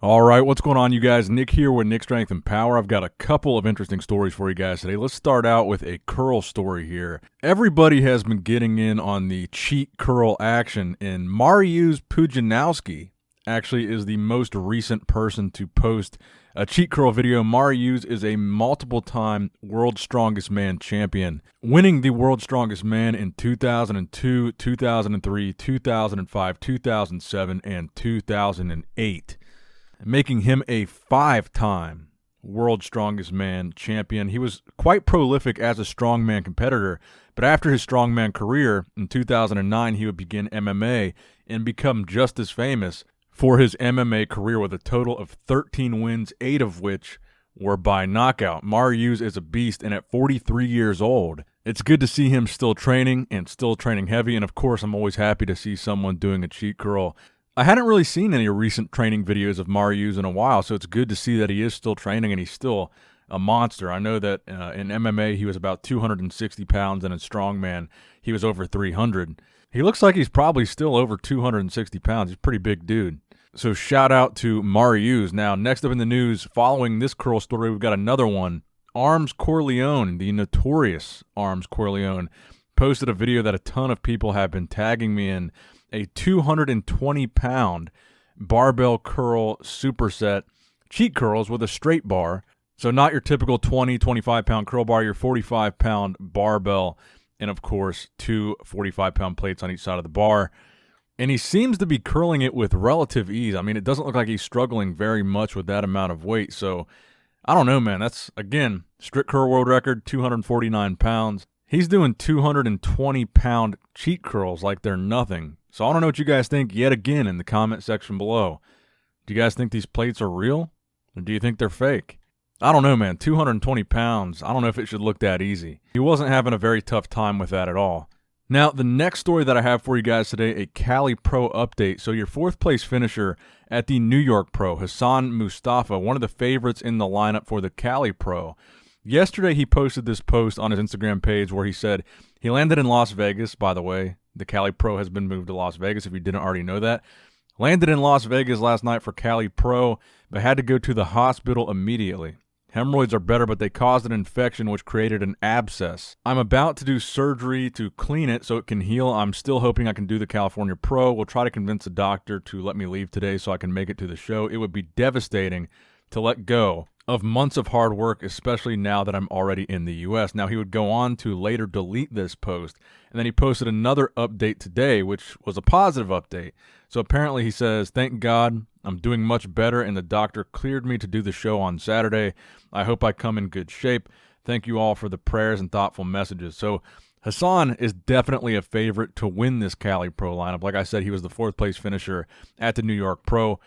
All right, what's going on, you guys? Nick here with Nick Strength and Power. I've got a couple of interesting stories for you guys today. Let's start out with a curl story here. Everybody has been getting in on the cheat curl action, and Mariusz Pudzianowski actually is the most recent person to post a cheat curl video. Mariusz is a multiple-time World's Strongest Man champion, winning the World's Strongest Man in 2002, 2003, 2005, 2007, and 2008. Making him a 5-time World's Strongest Man champion. He was quite prolific as a strongman competitor, but after his strongman career in 2009, he would begin MMA and become just as famous for his MMA career with a total of 13 wins, 8 of which were by knockout. Mariusz is a beast, and at 43 years old, it's good to see him still training and still training heavy, and of course, I'm always happy to see someone doing a cheat curl. I hadn't really seen any recent training videos of Mariusz in a while, so it's good to see that he is still training and he's still a monster. I know that in MMA he was about 260 pounds, and in strongman he was over 300. He looks like he's probably still over 260 pounds. He's a pretty big dude. So shout out to Mariusz. Now, next up in the news, following this curl story, we've got another one. Armz Korleone, the notorious Armz Korleone, posted a video that a ton of people have been tagging me in. A 220-pound barbell curl superset, cheat curls with a straight bar. So not your typical 20, 25-pound curl bar, your 45-pound barbell, and of course, two 45-pound plates on each side of the bar. And he seems to be curling it with relative ease. I mean, it doesn't look like he's struggling very much with that amount of weight. So I don't know, man. That's, again, strict curl world record, 249 pounds. He's doing 220-pound cheat curls like they're nothing. So I don't know what you guys think yet again in the comment section below. Do you guys think these plates are real? Or do you think they're fake? I don't know, man. 220 pounds. I don't know if it should look that easy. He wasn't having a very tough time with that at all. Now, the next story that I have for you guys today, a Cali Pro update. So your fourth place finisher at the New York Pro, Hassan Mustafa, one of the favorites in the lineup for the Cali Pro. Yesterday, he posted this post on his Instagram page where he said he landed in Las Vegas. By the way, the Cali Pro has been moved to Las Vegas, if you didn't already know that. Landed in Las Vegas last night for Cali Pro, but had to go to the hospital immediately. Hemorrhoids are better, but they caused an infection which created an abscess. I'm about to do surgery to clean it so it can heal. I'm still hoping I can do the California Pro. We'll try to convince the doctor to let me leave today so I can make it to the show. It would be devastating to let go of months of hard work, especially now that I'm already in the U.S. Now, he would go on to later delete this post, and then he posted another update today, which was a positive update. So apparently he says, "Thank God, I'm doing much better, and the doctor cleared me to do the show on Saturday. I hope I come in good shape. Thank you all for the prayers and thoughtful messages." So Hassan is definitely a favorite to win this Cali Pro lineup. Like I said, he was the fourth place finisher at the New York Pro.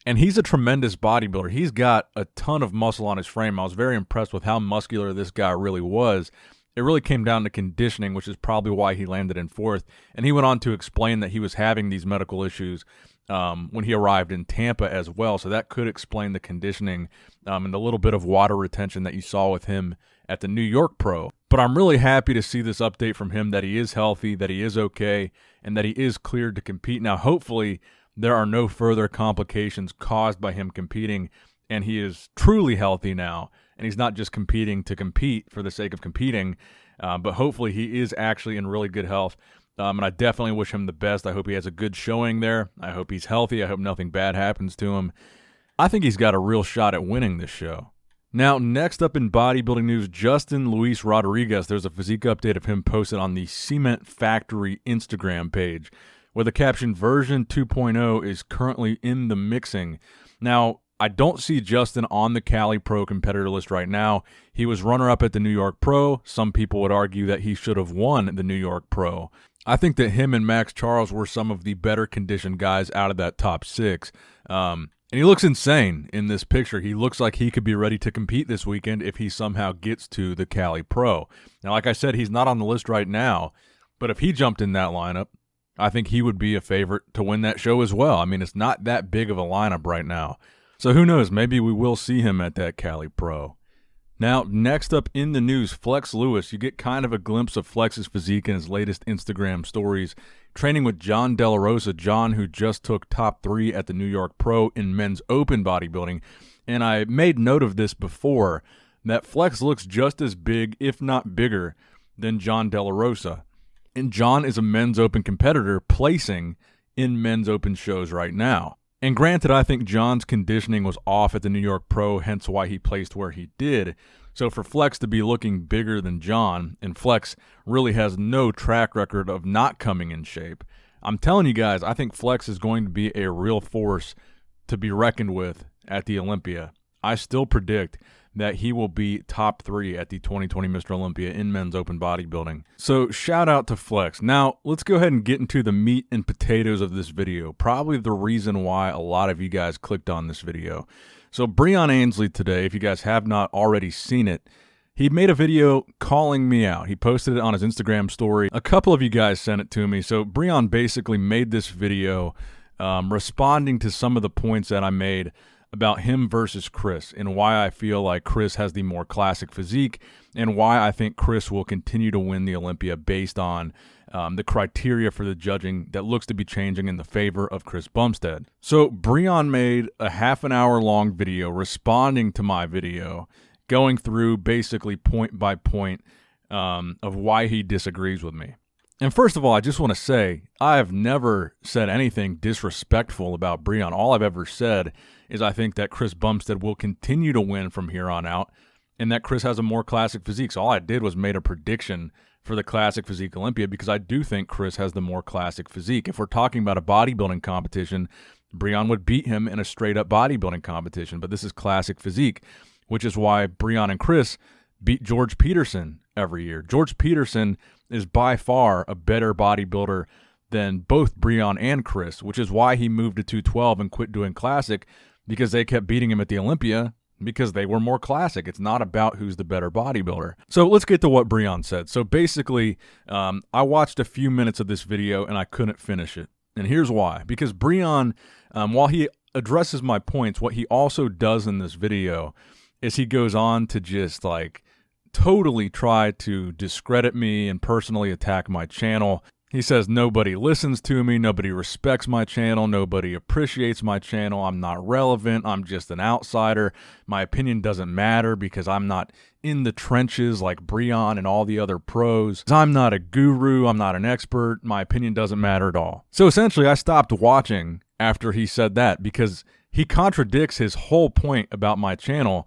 And he's a tremendous bodybuilder. He's got a ton of muscle on his frame. I was very impressed with how muscular this guy really was. It really came down to conditioning, which is probably why he landed in fourth. And he went on to explain that he was having these medical issues when he arrived in Tampa as well. So that could explain the conditioning and the little bit of water retention that you saw with him at the New York Pro. But I'm really happy to see this update from him that he is healthy, that he is okay, and that he is cleared to compete. Now, hopefully, there are no further complications caused by him competing, and he is truly healthy now, and he's not just competing to compete for the sake of competing, but hopefully he is actually in really good health, and I definitely wish him the best. I hope he has a good showing there. I hope he's healthy. I hope nothing bad happens to him. I think he's got a real shot at winning this show. Now, next up in bodybuilding news, Justin Luis Rodriguez. There's a physique update of him posted on the Cement Factory Instagram page, where the caption version 2.0 is currently in the mixing. Now, I don't see Justin on the Cali Pro competitor list right now. He was runner-up at the New York Pro. Some people would argue that he should have won the New York Pro. I think that him and Max Charles were some of the better conditioned guys out of that top six. And he looks insane in this picture. He looks like he could be ready to compete this weekend if he somehow gets to the Cali Pro. Now, like I said, he's not on the list right now, but if he jumped in that lineup, I think he would be a favorite to win that show as well. I mean, it's not that big of a lineup right now. So who knows? Maybe we will see him at that Cali Pro. Now, next up in the news, Flex Lewis. You get kind of a glimpse of Flex's physique in his latest Instagram stories, training with John De La Rosa. John, who just took top 3 at the New York Pro in men's open bodybuilding. And I made note of this before, that Flex looks just as big, if not bigger, than John De La Rosa. And John is a men's open competitor placing in men's open shows right now. And granted, I think John's conditioning was off at the New York Pro, hence why he placed where he did. So for Flex to be looking bigger than John, and Flex really has no track record of not coming in shape, I'm telling you guys, I think Flex is going to be a real force to be reckoned with at the Olympia. I still predict that he will be top 3 at the 2020 Mr. Olympia in men's open bodybuilding. So shout out to Flex. Now, let's go ahead and get into the meat and potatoes of this video. Probably the reason why a lot of you guys clicked on this video. So Breon Ansley today, if you guys have not already seen it, he made a video calling me out. He posted it on his Instagram story. A couple of you guys sent it to me. So Breon basically made this video responding to some of the points that I made about him versus Chris, and why I feel like Chris has the more classic physique, and why I think Chris will continue to win the Olympia based on the criteria for the judging that looks to be changing in the favor of Chris Bumstead. So Breon made a half an hour long video responding to my video, going through basically point by point of why he disagrees with me. And first of all, I just want to say, I have never said anything disrespectful about Breon. All I've ever said is I think that Chris Bumstead will continue to win from here on out, and that Chris has a more classic physique. So all I did was made a prediction for the Classic Physique Olympia, because I do think Chris has the more classic physique. If we're talking about a bodybuilding competition, Breon would beat him in a straight-up bodybuilding competition, but this is classic physique, which is why Breon and Chris beat George Peterson every year. George Peterson is by far a better bodybuilder than both Breon and Chris, which is why he moved to 212 and quit doing classic, because they kept beating him at the Olympia because they were more classic. It's not about who's the better bodybuilder. So let's get to what Breon said. So basically, I watched a few minutes of this video and I couldn't finish it. And here's why. Because Breon, while he addresses my points, what he also does in this video is he goes on to just like totally try to discredit me and personally attack my channel. He says nobody listens to me, nobody respects my channel, nobody appreciates my channel, I'm not relevant, I'm just an outsider, my opinion doesn't matter because I'm not in the trenches like Breon and all the other pros. I'm not a guru, I'm not an expert, my opinion doesn't matter at all. So essentially I stopped watching after he said that, because he contradicts his whole point about my channel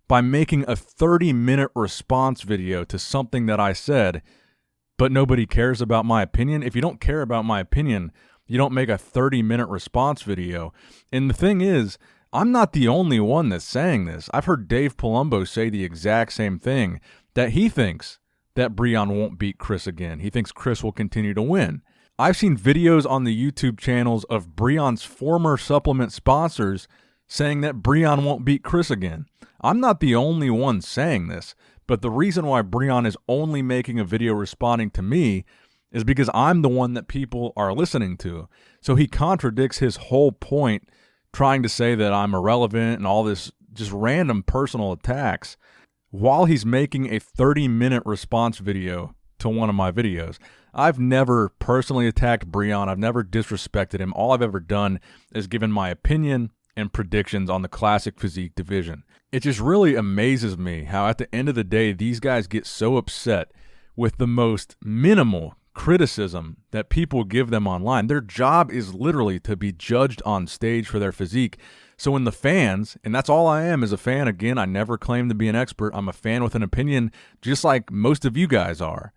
by making a 30-minute response video to something that I said, but nobody cares about my opinion. If you don't care about my opinion, you don't make a 30-minute response video. And the thing is, I'm not the only one that's saying this. I've heard Dave Palumbo say the exact same thing, that he thinks that Breon won't beat Chris again. He thinks Chris will continue to win. I've seen videos on the YouTube channels of Breon's former supplement sponsors saying that Breon won't beat Chris again. I'm not the only one saying this. But the reason why Breon is only making a video responding to me is because I'm the one that people are listening to. So he contradicts his whole point, trying to say that I'm irrelevant and all this just random personal attacks, while he's making a 30-minute response video to one of my videos. I've never personally attacked Breon. I've never disrespected him. All I've ever done is given my opinion and predictions on the classic physique division. It just really amazes me how at the end of the day, these guys get so upset with the most minimal criticism that people give them online. Their job is literally to be judged on stage for their physique. So when the fans, and that's all I am, is a fan, again, I never claim to be an expert. I'm a fan with an opinion, just like most of you guys are.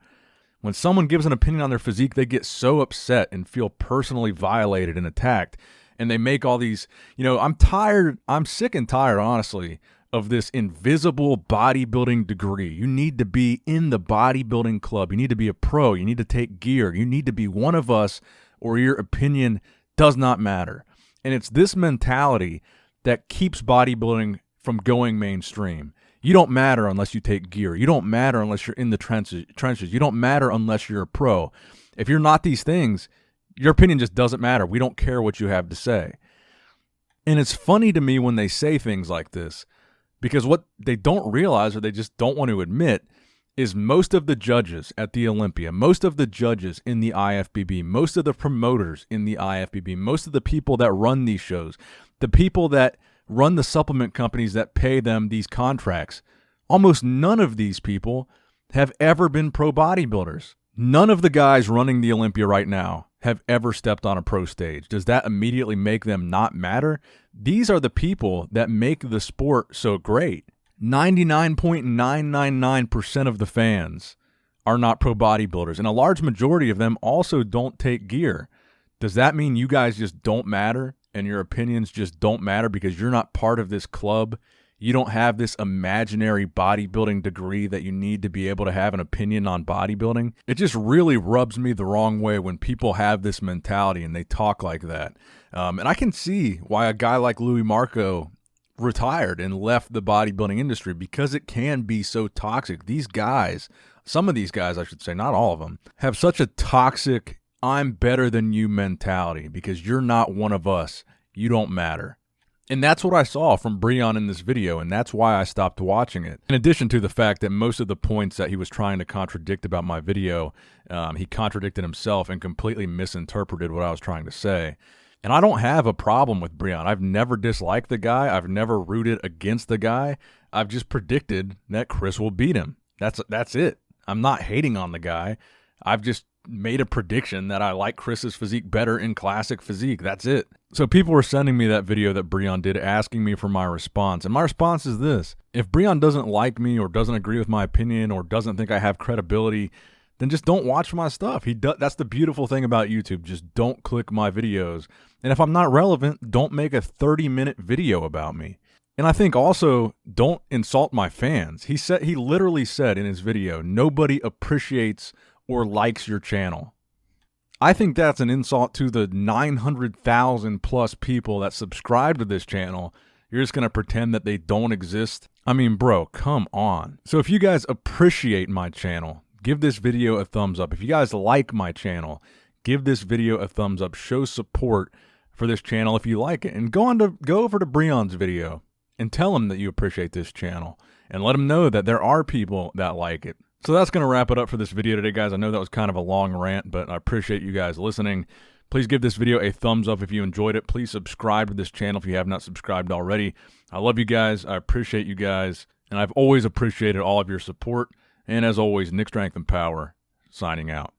When someone gives an opinion on their physique, they get so upset and feel personally violated and attacked. And they make all these, I'm sick and tired, honestly, of this invisible bodybuilding degree. You need to be in the bodybuilding club. You need to be a pro. You need to take gear. You need to be one of us, or your opinion does not matter. And it's this mentality that keeps bodybuilding from going mainstream. You don't matter unless you take gear. You don't matter unless you're in the trenches. You don't matter unless you're a pro. If you're not these things, your opinion just doesn't matter. We don't care what you have to say. And it's funny to me when they say things like this, Because what they don't realize, or they just don't want to admit, is most of the judges at the Olympia, most of the judges in the IFBB, most of the promoters in the IFBB, most of the people that run these shows, the people that run the supplement companies that pay them these contracts, almost none of these people have ever been pro bodybuilders. None of the guys running the Olympia right now have ever stepped on a pro stage. Does that immediately make them not matter? These are the people that make the sport so great. 99.999% of the fans are not pro bodybuilders, and a large majority of them also don't take gear. Does that mean you guys just don't matter and your opinions just don't matter because you're not part of this club? You don't have this imaginary bodybuilding degree that you need to be able to have an opinion on bodybuilding? It just really rubs me the wrong way when people have this mentality and they talk like that. And I can see why a guy like Louis Marco retired and left the bodybuilding industry, because it can be so toxic. These guys, some of these guys, I should say, not all of them, have such a toxic, I'm better than you mentality because you're not one of us. You don't matter. And that's what I saw from Breon in this video, and that's why I stopped watching it. In addition to the fact that most of the points that he was trying to contradict about my video, he contradicted himself and completely misinterpreted what I was trying to say. And I don't have a problem with Breon. I've never disliked the guy. I've never rooted against the guy. I've just predicted that Chris will beat him. That's it. I'm not hating on the guy. I've just made a prediction that I like Chris's physique better in classic physique. That's it. So people were sending me that video that Breon did, asking me for my response. And my response is this: if Breon doesn't like me or doesn't agree with my opinion or doesn't think I have credibility, then just don't watch my stuff. That's the beautiful thing about YouTube. Just don't click my videos. And if I'm not relevant, don't make a 30-minute video about me. And I think also, don't insult my fans. He literally said in his video, nobody appreciates or likes your channel. I think that's an insult to the 900,000 plus people that subscribe to this channel. You're just going to pretend that they don't exist? I mean, bro, come on. So if you guys appreciate my channel, give this video a thumbs up. If you guys like my channel, give this video a thumbs up. Show support for this channel if you like it. And go over to Breon's video and tell him that you appreciate this channel. And let him know that there are people that like it. So that's going to wrap it up for this video today, guys. I know that was kind of a long rant, but I appreciate you guys listening. Please give this video a thumbs up if you enjoyed it. Please subscribe to this channel if you have not subscribed already. I love you guys. I appreciate you guys. And I've always appreciated all of your support. And as always, Nick Strength and Power, signing out.